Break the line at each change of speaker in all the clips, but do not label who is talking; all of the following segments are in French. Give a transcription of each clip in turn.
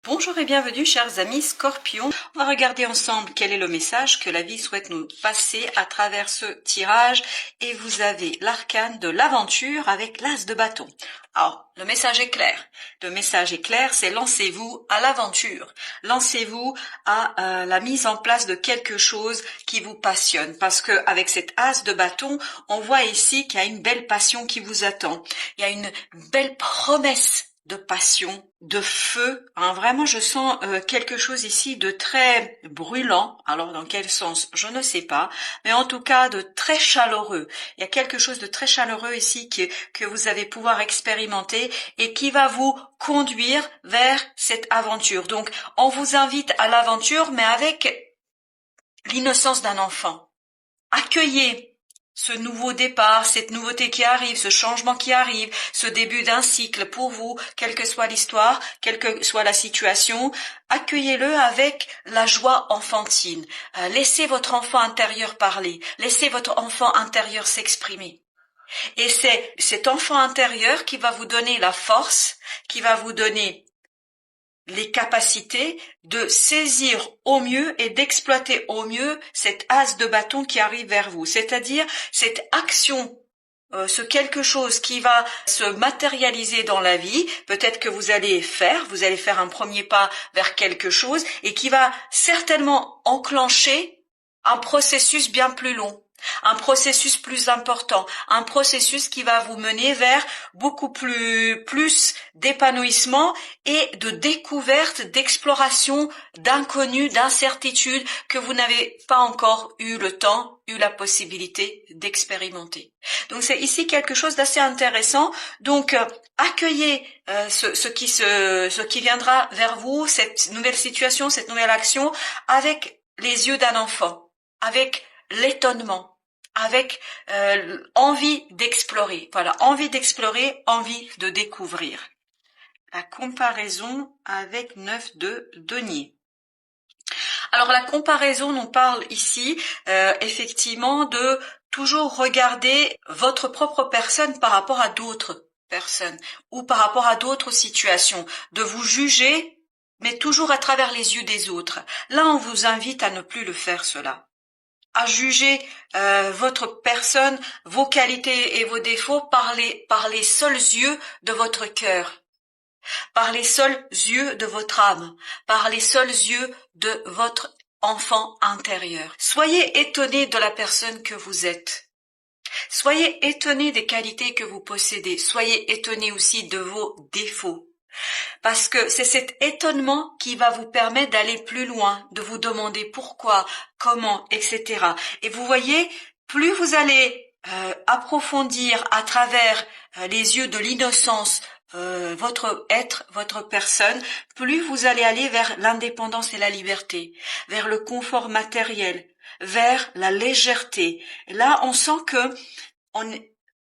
Bonjour et bienvenue chers amis Scorpions. On va regarder ensemble quel est le message que la vie souhaite nous passer à travers ce tirage et vous avez l'arcane de l'aventure avec l'as de bâton. Alors, le message est clair. Le message est clair, c'est lancez-vous à l'aventure. Lancez-vous à la mise en place de quelque chose qui vous passionne. Parce que avec cet as de bâton, on voit ici qu'il y a une belle passion qui vous attend. Il y a une belle promesse de passion, de feu. Vraiment, je sens quelque chose ici de très brûlant. Alors, dans quel sens, je ne sais pas. Mais en tout cas, de très chaleureux. Il y a quelque chose de très chaleureux ici que vous allez pouvoir expérimenter et qui va vous conduire vers cette aventure. Donc, on vous invite à l'aventure, mais avec l'innocence d'un enfant. Accueillez ce nouveau départ, cette nouveauté qui arrive, ce changement qui arrive, ce début d'un cycle pour vous, quelle que soit l'histoire, quelle que soit la situation, accueillez-le avec la joie enfantine. Laissez votre enfant intérieur parler, laissez votre enfant intérieur s'exprimer. Et c'est cet enfant intérieur qui va vous donner la force, qui va vous donner les capacités de saisir au mieux et d'exploiter au mieux cet as de bâton qui arrive vers vous, c'est-à-dire cette action, ce quelque chose qui va se matérialiser dans la vie, peut-être que vous allez faire un premier pas vers quelque chose et qui va certainement enclencher un processus bien plus long. Un processus plus important, un processus qui va vous mener vers beaucoup plus d'épanouissement et de découverte, d'exploration, d'inconnu, d'incertitude que vous n'avez pas encore eu le temps, eu la possibilité d'expérimenter. Donc c'est ici quelque chose d'assez intéressant. Donc accueillez ce qui viendra vers vous, cette nouvelle situation, cette nouvelle action, avec les yeux d'un enfant, avec l'étonnement, avec envie d'explorer. Voilà, envie d'explorer, envie de découvrir. La comparaison avec 9 de denier. Alors la comparaison, on parle ici effectivement de toujours regarder votre propre personne par rapport à d'autres personnes ou par rapport à d'autres situations, de vous juger, mais toujours à travers les yeux des autres. Là, on vous invite à ne plus le faire cela. À juger votre personne, vos qualités et vos défauts par les seuls yeux de votre cœur, par les seuls yeux de votre âme, par les seuls yeux de votre enfant intérieur. Soyez étonnés de la personne que vous êtes. Soyez étonnés des qualités que vous possédez. Soyez étonnés aussi de vos défauts. Parce que c'est cet étonnement qui va vous permettre d'aller plus loin, de vous demander pourquoi, comment, etc. Et vous voyez, plus vous allez approfondir à travers les yeux de l'innocence votre être, votre personne, plus vous allez aller vers l'indépendance et la liberté, vers le confort matériel, vers la légèreté. Et là, on sent que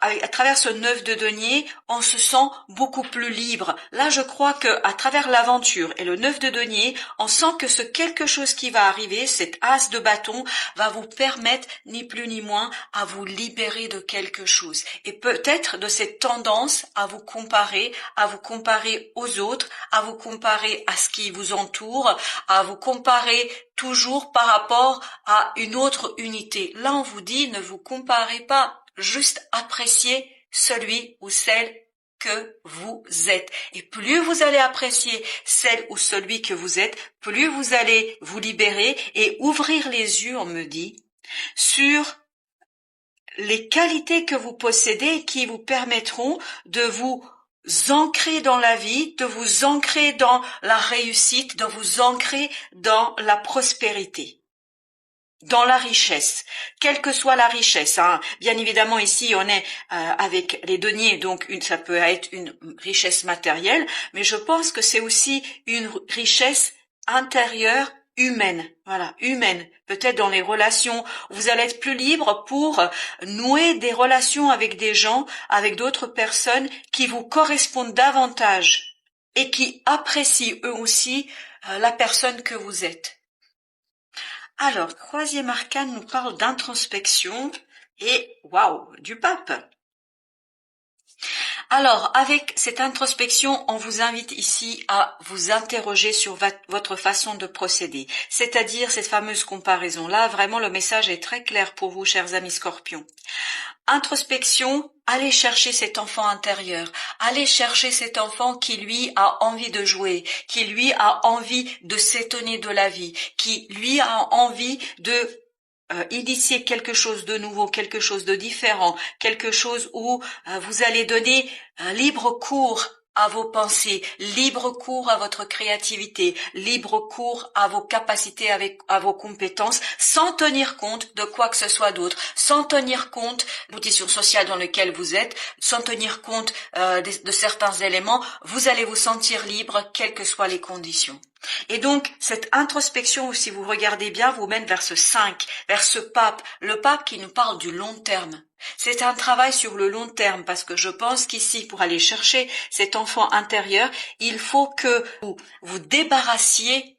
à travers ce 9 de denier, on se sent beaucoup plus libre. Là, je crois que à travers l'aventure et le 9 de denier, on sent que ce quelque chose qui va arriver, cet as de bâton, va vous permettre, ni plus ni moins, à vous libérer de quelque chose. Et peut-être de cette tendance à vous comparer aux autres, à vous comparer à ce qui vous entoure, à vous comparer toujours par rapport à une autre unité. Là, on vous dit, ne vous comparez pas. Juste apprécier celui ou celle que vous êtes. Et plus vous allez apprécier celle ou celui que vous êtes, plus vous allez vous libérer et ouvrir les yeux, on me dit, sur les qualités que vous possédez qui vous permettront de vous ancrer dans la vie, de vous ancrer dans la réussite, de vous ancrer dans la prospérité. Dans la richesse, quelle que soit la richesse. Bien évidemment, ici, on est avec les deniers, donc ça peut être une richesse matérielle, mais je pense que c'est aussi une richesse intérieure humaine. Voilà, humaine. Peut-être dans les relations, vous allez être plus libre pour nouer des relations avec des gens, avec d'autres personnes qui vous correspondent davantage et qui apprécient eux aussi la personne que vous êtes. Alors, troisième arcane nous parle d'introspection et, waouh, du pape. Alors, avec cette introspection, on vous invite ici à vous interroger sur votre façon de procéder, c'est-à-dire cette fameuse comparaison-là. Vraiment, le message est très clair pour vous, chers amis Scorpions. Introspection, allez chercher cet enfant intérieur, allez chercher cet enfant qui lui a envie de jouer, qui lui a envie de s'étonner de la vie, qui lui a envie de initier quelque chose de nouveau, quelque chose de différent, quelque chose où vous allez donner libre cours à vos pensées, libre cours à votre créativité, libre cours à vos capacités, à vos compétences, sans tenir compte de quoi que ce soit d'autre, sans tenir compte de la position sociale dans laquelle vous êtes, sans tenir compte de certains éléments. Vous allez vous sentir libre, quelles que soient les conditions. Et donc, cette introspection, si vous regardez bien, vous mène vers ce 5, vers ce pape, le pape qui nous parle du long terme. C'est un travail sur le long terme, parce que je pense qu'ici, pour aller chercher cet enfant intérieur, il faut que vous vous débarrassiez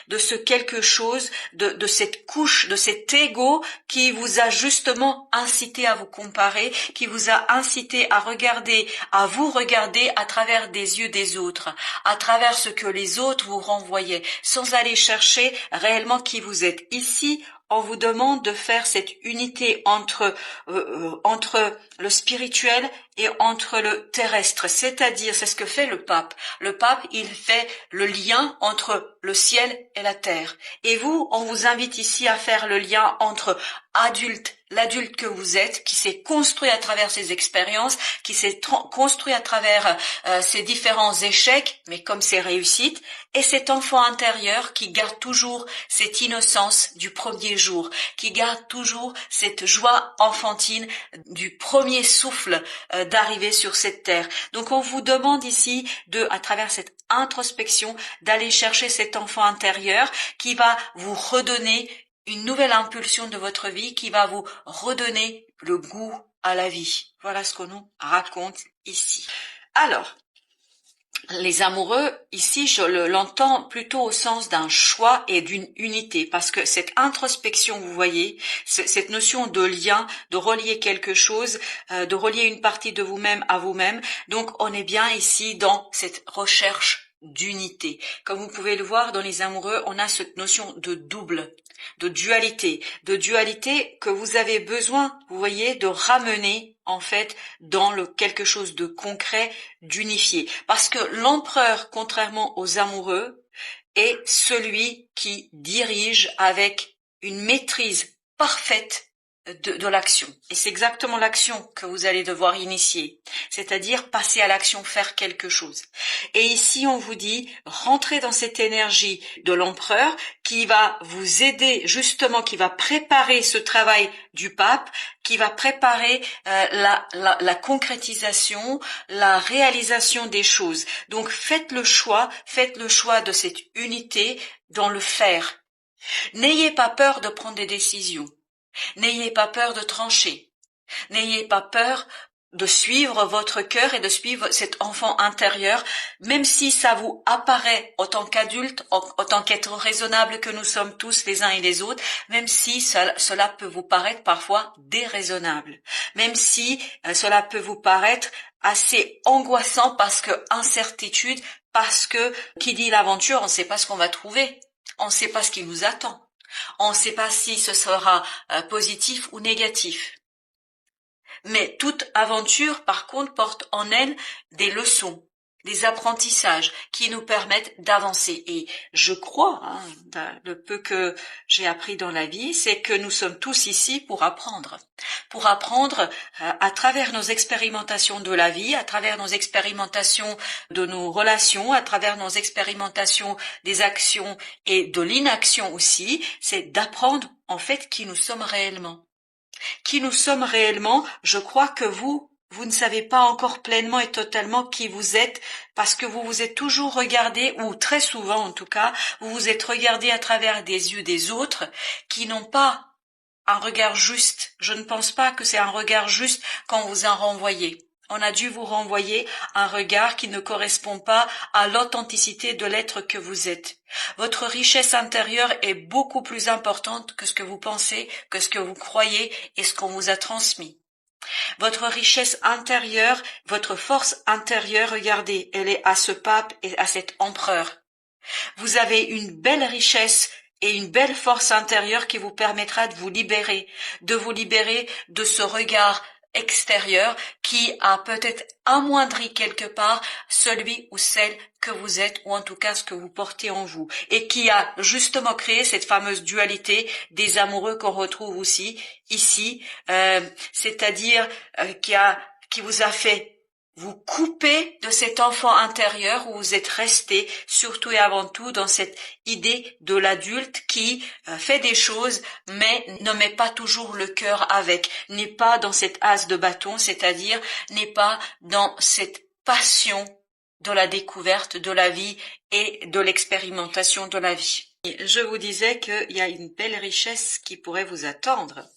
de ce quelque chose, de cette couche, de cet ego qui vous a justement incité à vous comparer, qui vous a incité à vous regarder à travers des yeux des autres, à travers ce que les autres vous renvoyaient, sans aller chercher réellement qui vous êtes. Ici, on vous demande de faire cette unité entre le spirituel et entre le terrestre, c'est-à-dire, c'est ce que fait le pape. Le pape, il fait le lien entre le ciel et la terre. Et vous, on vous invite ici à faire le lien entre l'adulte que vous êtes, qui s'est construit à travers ses expériences, qui s'est construit à travers ses différents échecs, mais comme ses réussites, et cet enfant intérieur qui garde toujours cette innocence du premier jour, qui garde toujours cette joie enfantine du premier souffle d'arriver sur cette terre. Donc on vous demande ici à travers cette introspection, d'aller chercher cet enfant intérieur qui va vous redonner une nouvelle impulsion de votre vie, qui va vous redonner le goût à la vie. Voilà ce qu'on nous raconte ici. Alors, les amoureux, ici, je l'entends plutôt au sens d'un choix et d'une unité, parce que cette introspection, vous voyez, cette notion de lien, de relier quelque chose, de relier une partie de vous-même à vous-même, donc on est bien ici dans cette recherche d'unité. Comme vous pouvez le voir dans les amoureux, on a cette notion de double, de dualité que vous avez besoin, vous voyez, de ramener en fait dans quelque chose de concret, d'unifié. Parce que l'empereur, contrairement aux amoureux, est celui qui dirige avec une maîtrise parfaite de l'action. Et c'est exactement l'action que vous allez devoir initier, c'est-à-dire passer à l'action, faire quelque chose. Et ici, on vous dit, rentrez dans cette énergie de l'empereur qui va vous aider, justement, qui va préparer ce travail du pape, qui va préparer la concrétisation, la réalisation des choses. Donc, faites le choix de cette unité dans le faire. N'ayez pas peur de prendre des décisions. N'ayez pas peur de trancher. N'ayez pas peur de suivre votre cœur et de suivre cet enfant intérieur, même si ça vous apparaît en tant qu'adulte, en tant qu'être raisonnable que nous sommes tous les uns et les autres, même si cela peut vous paraître parfois déraisonnable, même si cela peut vous paraître assez angoissant parce que incertitude, parce que qui dit l'aventure, on ne sait pas ce qu'on va trouver, on ne sait pas ce qui nous attend. On ne sait pas si ce sera positif ou négatif. Mais toute aventure, par contre, porte en elle des leçons, des apprentissages qui nous permettent d'avancer. Et je crois, le peu que j'ai appris dans la vie, c'est que nous sommes tous ici pour apprendre à travers nos expérimentations de la vie, à travers nos expérimentations de nos relations, à travers nos expérimentations des actions et de l'inaction aussi, c'est d'apprendre en fait qui nous sommes réellement. Qui nous sommes réellement, je crois que vous ne savez pas encore pleinement et totalement qui vous êtes, parce que vous vous êtes toujours regardé, ou très souvent en tout cas, vous vous êtes regardé à travers des yeux des autres qui n'ont pas un regard juste. Je ne pense pas que c'est un regard juste quand vous en renvoyez. On a dû vous renvoyer un regard qui ne correspond pas à l'authenticité de l'être que vous êtes. Votre richesse intérieure est beaucoup plus importante que ce que vous pensez, que ce que vous croyez et ce qu'on vous a transmis. Votre richesse intérieure, votre force intérieure, regardez, elle est à ce pape et à cet empereur. Vous avez une belle richesse et une belle force intérieure qui vous permettra de vous libérer de ce regard extérieur qui a peut-être amoindri quelque part celui ou celle que vous êtes, ou en tout cas ce que vous portez en vous, et qui a justement créé cette fameuse dualité des amoureux qu'on retrouve aussi ici, c'est-à-dire qui vous a fait vous couper de cet enfant intérieur où vous êtes resté surtout et avant tout dans cette idée de l'adulte qui fait des choses mais ne met pas toujours le cœur avec, n'est pas dans cette as de bâton, c'est-à-dire n'est pas dans cette passion de la découverte de la vie et de l'expérimentation de la vie. Je vous disais qu'il y a une belle richesse qui pourrait vous attendre,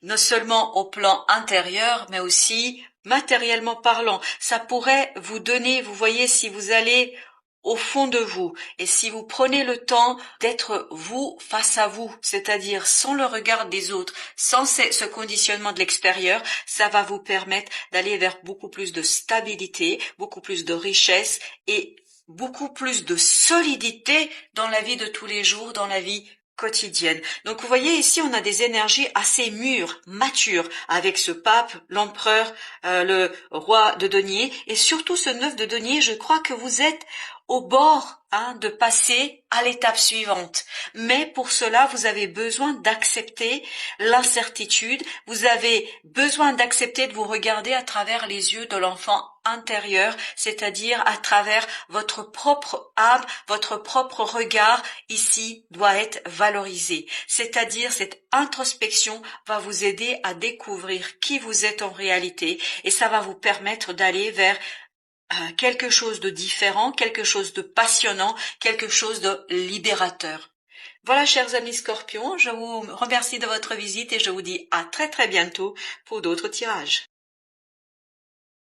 non seulement au plan intérieur, mais aussi matériellement parlant. Ça pourrait vous donner, vous voyez, si vous allez au fond de vous et si vous prenez le temps d'être vous face à vous, c'est-à-dire sans le regard des autres, sans ce conditionnement de l'extérieur, ça va vous permettre d'aller vers beaucoup plus de stabilité, beaucoup plus de richesse et beaucoup plus de solidité dans la vie de tous les jours, dans la vie quotidienne. Donc vous voyez ici on a des énergies assez mûres, matures, avec ce pape, l'empereur, le roi de denier, et surtout ce 9 de denier, je crois que vous êtes au bord de passer à l'étape suivante. Mais pour cela, vous avez besoin d'accepter l'incertitude, vous avez besoin d'accepter de vous regarder à travers les yeux de l'enfant intérieur, c'est-à-dire à travers votre propre âme, votre propre regard ici doit être valorisé. C'est-à-dire cette introspection va vous aider à découvrir qui vous êtes en réalité et ça va vous permettre d'aller vers quelque chose de différent, quelque chose de passionnant, quelque chose de libérateur. Voilà, chers amis Scorpions, je vous remercie de votre visite et je vous dis à très très bientôt pour d'autres tirages.